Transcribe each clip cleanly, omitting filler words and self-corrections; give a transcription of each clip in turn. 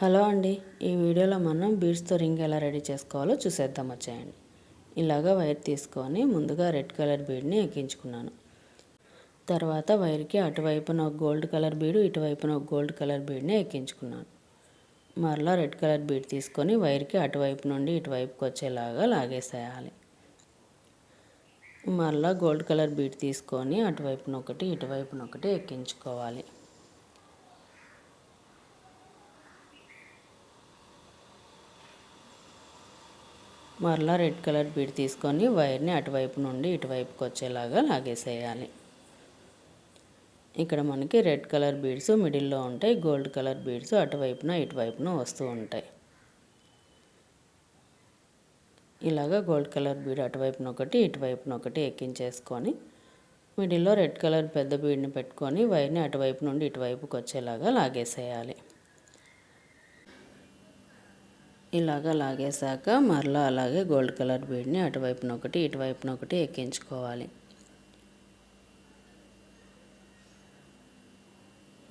Hello అండి, ఈ వీడియోలో మనం బీడ్స్తో రింగ్ ఎలా రెడీ చేసుకోవాలో చూసేద్దాం వచ్చేయండి. ఇలాగా వైర్ తీసుకొని ముందుగా రెడ్ కలర్ బీడ్ని ఎక్కించుకున్నాను. తర్వాత వైర్కి అటువైపున ఒక గోల్డ్ కలర్ బీడు, ఇటువైపున ఒక గోల్డ్ కలర్ బీడ్ని ఎక్కించుకున్నాను. మరలా రెడ్ కలర్ బీడ్ తీసుకొని వైర్కి అటువైపు నుండి ఇటువైపుకి వచ్చేలాగా లాగేసేయాలి. మరలా గోల్డ్ కలర్ బీడ్ తీసుకొని అటువైపున ఒకటి ఇటువైపున ఒకటి ఎక్కించుకోవాలి. మరలా రెడ్ కలర్ బీడ్ తీసుకొని వైర్ని అటువైపు నుండి ఇటువైపుకి వచ్చేలాగా లాగేసేయాలి. ఇక్కడ మనకి రెడ్ కలర్ బీడ్స్ మిడిల్లో ఉంటాయి, గోల్డ్ కలర్ బీడ్స్ అటువైపున ఇటువైపున వస్తూ ఉంటాయి. ఇలాగా గోల్డ్ కలర్ బీడ్ అటువైపున ఒకటి ఇటువైపున ఒకటి ఎక్కించేసుకొని మిడిల్లో రెడ్ కలర్ పెద్ద బీడ్ని పెట్టుకొని వైర్ని అటువైపు నుండి ఇటువైపుకి వచ్చేలాగా లాగేసేయాలి. ఇలాగా లాగేశాక మరలా అలాగే గోల్డ్ కలర్ బీడ్ని అటువైపున ఒకటి ఇటువైపున ఒకటి ఎక్కించుకోవాలి.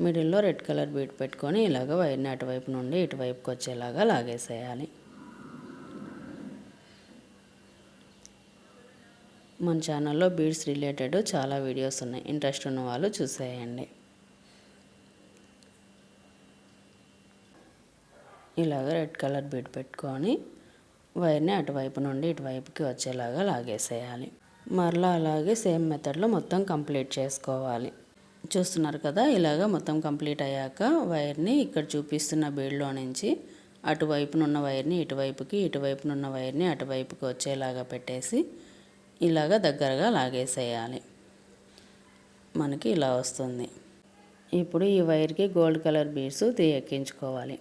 మిడిల్లో రెడ్ కలర్ బీడ్ పెట్టుకొని ఇలాగ వైర్ని అటువైపు నుండి ఇటువైపుకి వచ్చేలాగా లాగేసేయాలి. మన ఛానల్లో బీడ్స్ రిలేటెడ్ చాలా వీడియోస్ ఉన్నాయి, ఇంట్రెస్ట్ ఉన్న వాళ్ళు చూసేయండి. ఇలాగ రెడ్ కలర్ బీడ్ పెట్టుకొని వైర్ని అటువైపు నుండి ఇటువైపుకి వచ్చేలాగా లాగేసేయాలి. మరలా అలాగే సేమ్ మెథడ్లో మొత్తం కంప్లీట్ చేసుకోవాలి. చూస్తున్నారు కదా, ఇలాగ మొత్తం కంప్లీట్ అయ్యాక వైర్ని ఇక్కడ చూపిస్తున్న బీడ్లో నుంచి అటువైపునున్న వైర్ని ఇటువైపుకి, ఇటువైపునున్న వైర్ని అటువైపుకి వచ్చేలాగా పెట్టేసి ఇలాగ దగ్గరగా లాగేసేయాలి. మనకి ఇలా వస్తుంది. ఇప్పుడు ఈ వైర్కి గోల్డ్ కలర్ బీడ్స్ 3 ఎక్కించుకోవాలి.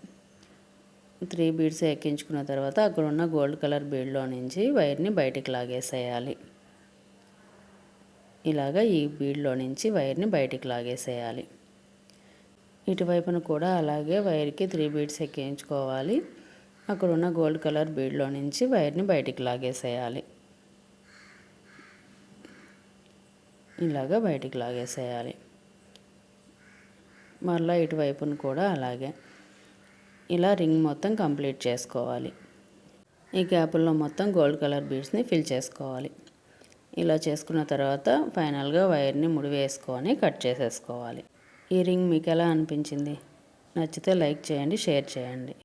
3 బీడ్స్ ఎక్కించుకున్న తర్వాత అక్కడ ఉన్న గోల్డ్ కలర్ బీడ్లో నుంచి వైర్ని బయటికి లాగేసేయాలి. ఇలాగా ఈ బీడ్లో నుంచి వైర్ని బయటికి లాగేసేయాలి. ఇటువైపున కూడా అలాగే వైర్కి 3 బీడ్స్ ఎక్కించుకోవాలి. అక్కడ ఉన్న గోల్డ్ కలర్ బీడ్లో నుంచి వైర్ని బయటికి లాగేసేయాలి. ఇలాగా బయటికి లాగేసేయాలి. మరలా ఇటువైపున కూడా అలాగే ఇలా రింగ్ మొత్తం కంప్లీట్ చేసుకోవాలి. ఈ గ్యాపుల్లో మొత్తం గోల్డ్ కలర్ బీడ్స్ని ఫిల్ చేసుకోవాలి. ఇలా చేసుకున్న తర్వాత ఫైనల్గా వైర్ని ముడివేసుకొని కట్ చేసేసుకోవాలి. ఈ రింగ్ మీకు ఎలా అనిపించింది? నచ్చితే లైక్ చేయండి, షేర్ చేయండి.